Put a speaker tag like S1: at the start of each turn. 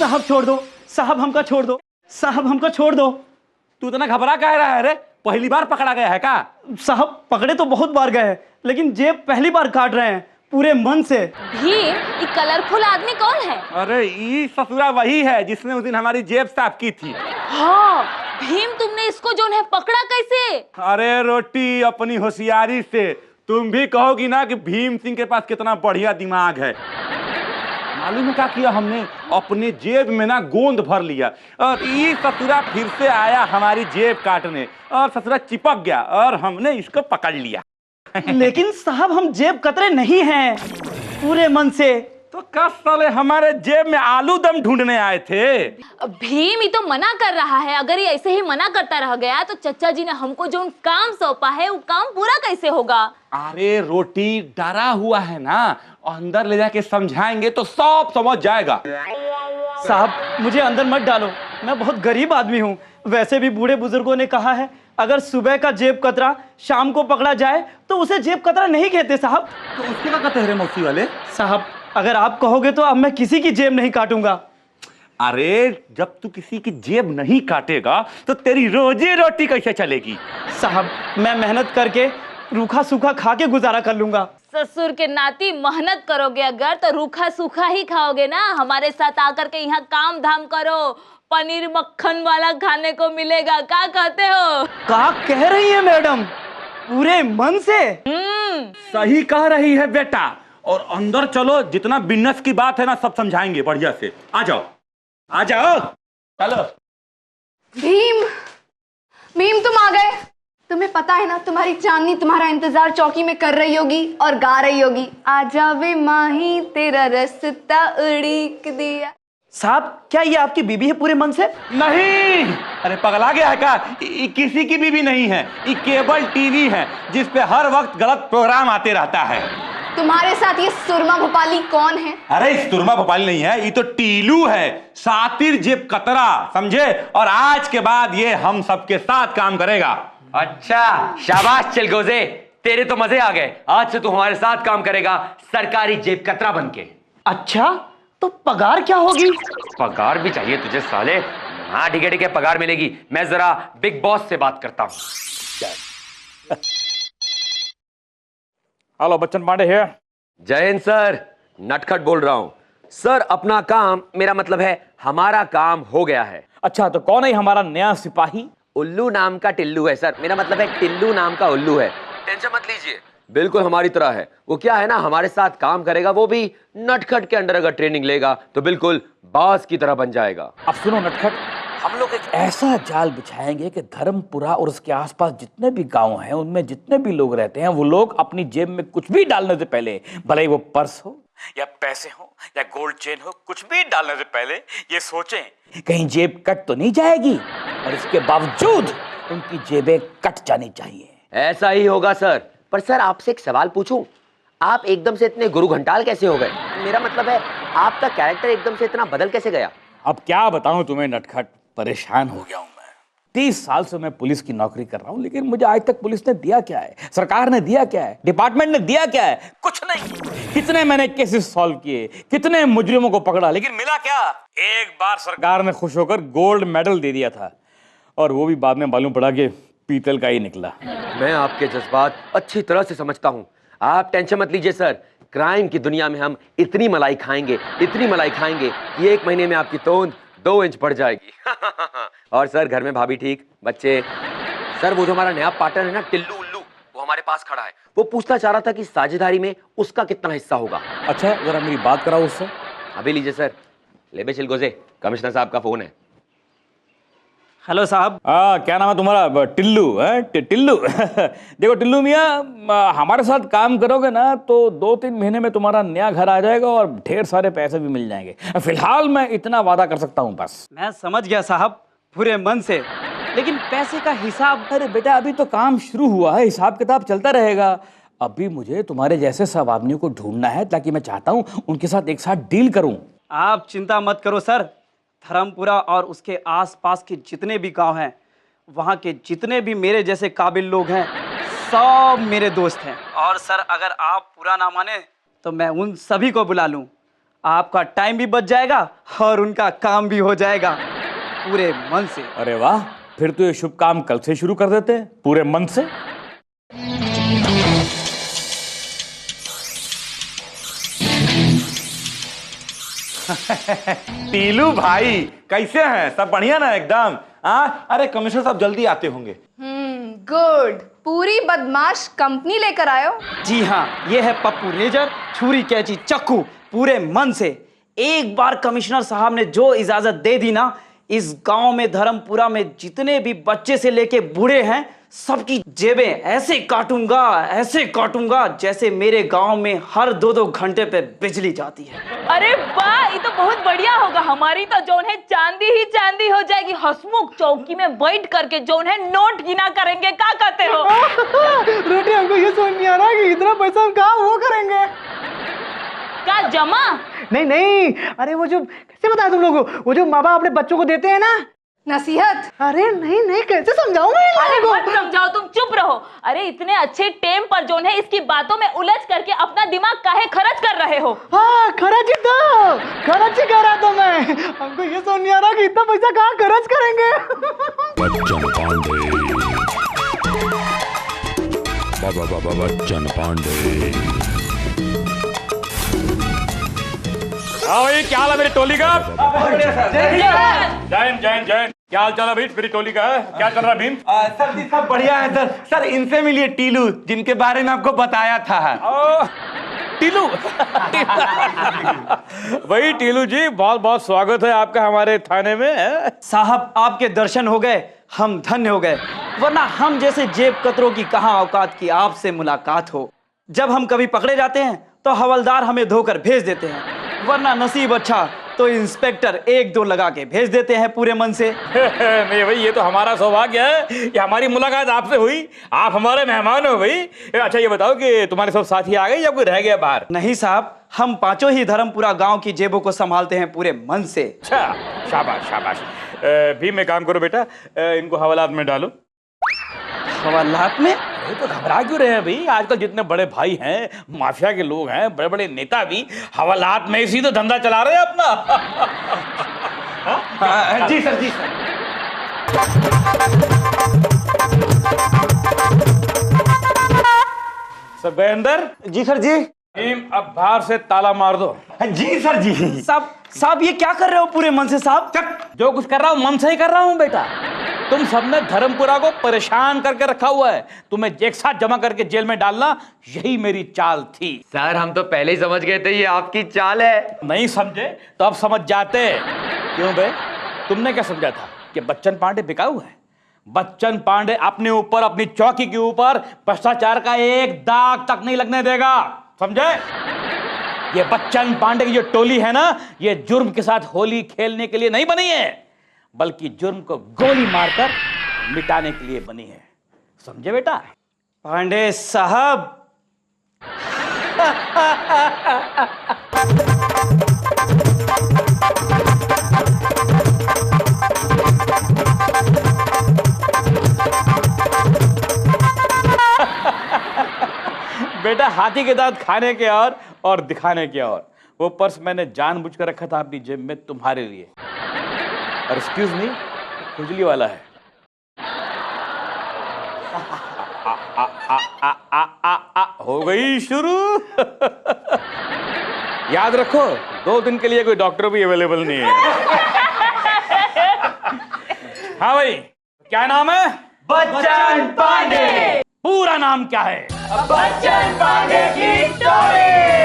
S1: साहब छोड़ दो, साहब हमका छोड़ दो, साहब हमका छोड़ दो।
S2: तू इतना घबरा कह रहा है रे? पहली बार पकड़ा गया है का?
S1: साहब पकड़े तो बहुत बार गए हैं, लेकिन जेब पहली बार काट रहे हैं पूरे मन से।
S3: भीम, ये कलरफुल आदमी कौन है?
S2: अरे ये ससुरा वही है जिसने उस दिन हमारी जेब साफ की थी।
S3: हाँ भीम, तुमने इसको जो है पकड़ा कैसे?
S2: अरे रोटी, अपनी होशियारी से तुम भी कहोगी ना कि भीम सिंह के पास कितना बढ़िया दिमाग है। मालूम है क्या किया हमने? अपने जेब में ना गोंद भर लिया और ये ससुरा फिर से आया हमारी जेब काटने और ससुरा चिपक गया और हमने इसको पकड़ लिया।
S1: लेकिन साहब हम जेब कतरे नहीं हैं, पूरे मन से।
S2: तो कब साले हमारे जेब में आलू दम ढूंढने आए थे?
S3: भीम ये तो मना कर रहा है, अगर ये ऐसे ही मना करता रह गया तो चचा जी ने हमको जो काम सौंपा है वो काम पूरा कैसे होगा?
S2: अरे रोटी, डरा हुआ है ना, अंदर ले जाके समझाएंगे तो सब समझ जाएगा।
S1: साहब मुझे अंदर मत डालो, मैं बहुत गरीब आदमी हूँ। वैसे भी बूढ़े बुजुर्गों ने कहा है अगर सुबह का जेब कतरा शाम को पकड़ा जाए तो उसे जेब कतरा नहीं कहते साहब।
S2: तो उसके क्या कहते हैं रे मौसी वाले?
S1: साहब अगर आप कहोगे तो अब मैं किसी की जेब नहीं काटूंगा।
S2: अरे जब तू किसी की जेब नहीं काटेगा तो तेरी रोजी रोटी कैसे चलेगी?
S1: साहब मैं मेहनत करके रूखा सूखा खा के गुजारा कर लूंगा।
S3: ससुर के नाती मेहनत करोगे अगर तो रूखा सूखा ही खाओगे ना। हमारे साथ आकर के यहाँ काम धाम करो, पनीर मक्खन वाला खाने को मिलेगा। क्या कहते हो?
S1: क्या कह रही है मैडम, पूरे मन से?
S2: सही कह रही है बेटा। और अंदर चलो, जितना बिजनेस की बात है ना सब समझाएंगे बढ़िया से। आ जाओ आ जाओ, चलो।
S4: भीम, भीम तुम आ गए। तुम्हें पता है ना तुम्हारी चांदनी तुम्हारा इंतजार चौकी में कर रही होगी और गा रही होगी, आजा वे माही तेरा रास्ता उड़ीक दिया।
S1: साहब क्या ये आपकी बीबी है पूरे मन से?
S2: नहीं, अरे पगला गया है क्या? किसी की बीवी नहीं है, ये केबल टीवी है जिसपे हर वक्त गलत प्रोग्राम आते रहता है।
S4: तुम्हारे साथ ये सुरमा भोपाली कौन है?
S2: अरे सुरमा भोपाली नहीं है, ये तो टीलू है, सातिर जेब कतरा, समझे? और आज के बाद ये हम सबके साथ काम करेगा।
S5: अच्छा शाबाश चिलगोजे, तेरे तो मजे आ गए। आज से तू हमारे साथ काम करेगा, सरकारी जेब कतरा बनके।
S1: अच्छा तो पगार क्या होगी?
S5: पगार भी चाहिए तुझे साले? हाँ ठीक है पगार मिलेगी। मैं जरा बिग बॉस से बात करता हूँ।
S2: हेलो बच्चन पांडे है।
S5: जय हिंद सर, नटखट बोल रहा हूँ। सर अपना काम, मेरा मतलब है हमारा काम हो गया है।
S2: अच्छा तो कौन है हमारा नया सिपाही?
S5: उल्लू नाम का टिल्लू है सर, मेरा मतलब है टिल्लू नाम का उल्लू है। टेंशन मत लीजिए, बिल्कुल हमारी तरह है। वो क्या है ना, हमारे साथ काम करेगा, वो भी नटखट के अंडर अगर ट्रेनिंग लेगा तो बिल्कुल बास की तरह बन जाएगा।
S6: अब सुनो नटखट, हम लोग एक ऐसा जाल बिछाएंगे कि धर्मपुरा और उसके आसपास जितने भी गांव हैं उनमें जितने भी लोग रहते हैं वो लोग अपनी जेब में कुछ भी डालने से पहले, भले ही वो पर्स हो या पैसे हो या गोल्ड चेन हो, कुछ भी डालने से पहले ये सोचें कहीं जेब कट तो नहीं जाएगी, और इसके बावजूद उनकी जेबें कट जानी चाहिए।
S5: ऐसा ही होगा सर। पर सर आपसे एक सवाल पूछूं, आप एकदम से इतने गुरु घंटाल कैसे हो गए? मेरा मतलब है आपका कैरेक्टर एकदम से इतना बदल कैसे गया?
S6: अब क्या बताऊं तुम्हें नटखट, परेशान हो गया हूं मैं। 30 साल से मैं पुलिस की नौकरी कर रहा हूं, लेकिन मुझे आज तक पुलिस ने दिया क्या है, सरकार ने दिया क्या है, डिपार्टमेंट ने दिया क्या है? कुछ नहीं। कितने मैंने केसेस सॉल्व किए, कितने मुजरिमों को पकड़ा, लेकिन मिला क्या? एक बार सरकार ने खुश होकर गोल्ड मेडल दे दिया था, और वो भी बाद में मालूम पड़ा कि पीतल का ही निकला।
S5: मैं आपके जज्बात अच्छी तरह से समझता हूं, आप टेंशन मत लीजिए सर। क्राइम की दुनिया में हम इतनी मलाई खाएंगे, इतनी मलाई खाएंगे कि 1 महीने में आपकी तोंद 2 इंच बढ़ जाएगी। और सर घर में भाभी ठीक, बच्चे? सर वो जो हमारा नया पार्टनर है ना टिल्लू उल्लू, वो हमारे पास खड़ा है। वो पूछना चाह रहा था कि साझेदारी में उसका कितना हिस्सा होगा।
S6: अच्छा जरा मेरी बात कराओ उससे।
S5: अभी लीजिए सर। ले बे चिलगोजे, कमिश्नर साहब का फोन है।
S1: हेलो साहब।
S6: क्या नाम है तुम्हारा? टिल्लू है? टिल्लू देखो टिल्लू मियाँ, हमारे साथ काम करोगे ना तो 2-3 महीने में तुम्हारा नया घर आ जाएगा और ढेर सारे पैसे भी मिल जाएंगे। फिलहाल मैं इतना वादा कर सकता हूँ बस।
S1: मैं समझ गया साहब पूरे मन से, लेकिन पैसे का हिसाब?
S6: अरे बेटा अभी तो काम शुरू हुआ है, हिसाब किताब चलता रहेगा। अभी मुझे तुम्हारे जैसे सब आदमियों को ढूंढना है, ताकि मैं चाहता हूँ उनके साथ एक साथ डील करूँ।
S1: आप चिंता मत करो सर, धर्मपुरा और उसके आसपास के जितने भी गांव हैं, वहां के जितने भी मेरे जैसे काबिल लोग हैं, सब मेरे दोस्त हैं। और सर अगर आप पूरा ना माने तो मैं उन सभी को बुला लूं, आपका टाइम भी बच जाएगा और उनका काम भी हो जाएगा पूरे मन से।
S6: अरे वाह, फिर तो ये शुभ काम कल से शुरू कर देते हैं पूरे मन से।
S2: टीलू भाई कैसे हैं? सब बढ़िया ना एकदम? अरे कमिश्नर साहब जल्दी आते होंगे।
S4: गुड। पूरी बदमाश कंपनी लेकर आयो।
S1: जी हाँ, ये है पप्पू रेजर, छुरी कैंची चक्कू पूरे मन से। एक बार कमिश्नर साहब ने जो इजाजत दे दी ना, इस गांव में धर्मपुरा में जितने भी बच्चे से लेके बूढ़े हैं सबकी जेबें ऐसे काटूंगा जैसे मेरे गांव में हर 2-2 घंटे पे बिजली जाती है।
S3: अरे वाह, ये तो बहुत बढ़िया होगा। हमारी तो जोन है चांदी ही चांदी हो जाएगी। हंसमुख चौकी में बैठ करके जोन है नोट गिना करेंगे। क्या कहते हो?
S1: रोटी, हमको ये समझ नहीं आ रहा कि इतना पैसा हम कहाँ वो करेंगे।
S3: क्या जमा?
S1: नहीं, अरे वो जो कैसे बताया तुम लोगों को, वो जो माँ बाप अपने बच्चों को देते हैं ना,
S4: नसीहत।
S1: अरे नहीं, कैसे समझाऊं मैं?
S3: अरे मत समझाओ, तुम चुप रहो। अरे इतने अच्छे टेम पर जोन है इसकी बातों में उलझ करके अपना दिमाग काहे खर्च कर रहे हो?
S1: हाँ, खर्च ही कर रहा था मैं। हमको ये समझ नहीं आ रहा कि इतना पैसा कहाँ खर्च करेंगे।
S7: बच्चन पांडे, बच्चन पांडे।
S6: हाँ भाई, क्या हाल है मेरी टोली का? जैन क्या हाल चाल है भाई मेरी टोली का? क्या कर रहा है भीम?
S2: सर जी सब बढ़िया है सर। सर इनसे मिलिए, टीलू, जिनके बारे में आपको बताया था।
S6: टीलू भाई, टीलू जी बहुत बहुत स्वागत है आपका हमारे थाने में।
S1: साहब, आपके दर्शन हो गए, हम धन्य हो गए, वरना हम जैसे जेब कतरों की कहाँ औकात की आपसे मुलाकात हो। जब हम कभी पकड़े जाते हैं तो हवलदार हमें धोकर भेज देते हैं, वरना नसीब अच्छा तो इंस्पेक्टर 1-2 लगा के भेज देते हैं पूरे मन से।
S6: नहीं भाई, ये तो हमारा सौभाग्य है कि हमारी मुलाकात आपसे हुई। आप हमारे मेहमान हो भाई। अच्छा ये बताओ कि तुम्हारे सब साथी आ गए या कोई रह गया बाहर?
S1: नहीं साहब, हम पांचों ही धर्मपुरा गांव की जेबों को संभालते हैं पूरे मन से।
S6: अच्छा, शाबाश। भीम एक काम करो बेटा, इनको हवालात में डालो।
S1: हवालात में?
S6: अरे तो घबरा क्यों रहे हैं भाई? आजकल जितने बड़े भाई हैं, माफिया के लोग हैं, बड़े बड़े नेता भी हवालात में इसी तो धंधा चला रहे हैं अपना।
S2: जी सर।
S6: सब गए अंदर?
S1: जी सर जी।
S6: अब बाहर से ताला मार दो।
S2: जी सर जी।
S1: साहब ये क्या कर रहे हो पूरे मन से? साहब
S6: जो कुछ कर रहा हूं मन से ही कर रहा हूं बेटा। तुम सबने धर्मपुरा को परेशान करके रखा हुआ है, तुम्हें एक साथ जमा करके जेल में डालना यही मेरी चाल थी।
S5: सर हम तो पहले ही समझ गए थे ये आपकी चाल है।
S6: नहीं समझे तो अब समझ जाते। क्यों बे, तुमने क्या समझा था कि बच्चन पांडे बिकाऊ है? बच्चन पांडे अपने ऊपर, अपनी चौकी के ऊपर भ्रष्टाचार का एक दाग तक नहीं लगने देगा, समझे? ये बच्चन पांडे की जो टोली है ना, ये जुर्म के साथ होली खेलने के लिए नहीं बनी है, बल्कि जुर्म को गोली मारकर मिटाने के लिए बनी है, समझे बेटा?
S1: पांडे साहब
S6: बेटा, हाथी के दांत खाने के और दिखाने के और। वो पर्स मैंने जानबूझकर रखा था अपनी जेब में तुम्हारे लिए। और एक्सक्यूज मी, खुजली वाला है। हो गई शुरू। याद रखो, 2 दिन के लिए कोई डॉक्टर भी अवेलेबल नहीं है। हाँ भाई, क्या नाम है?
S1: बच्चन पांडे।
S6: पूरा नाम क्या है?
S1: बच्चन पांडे की टोली।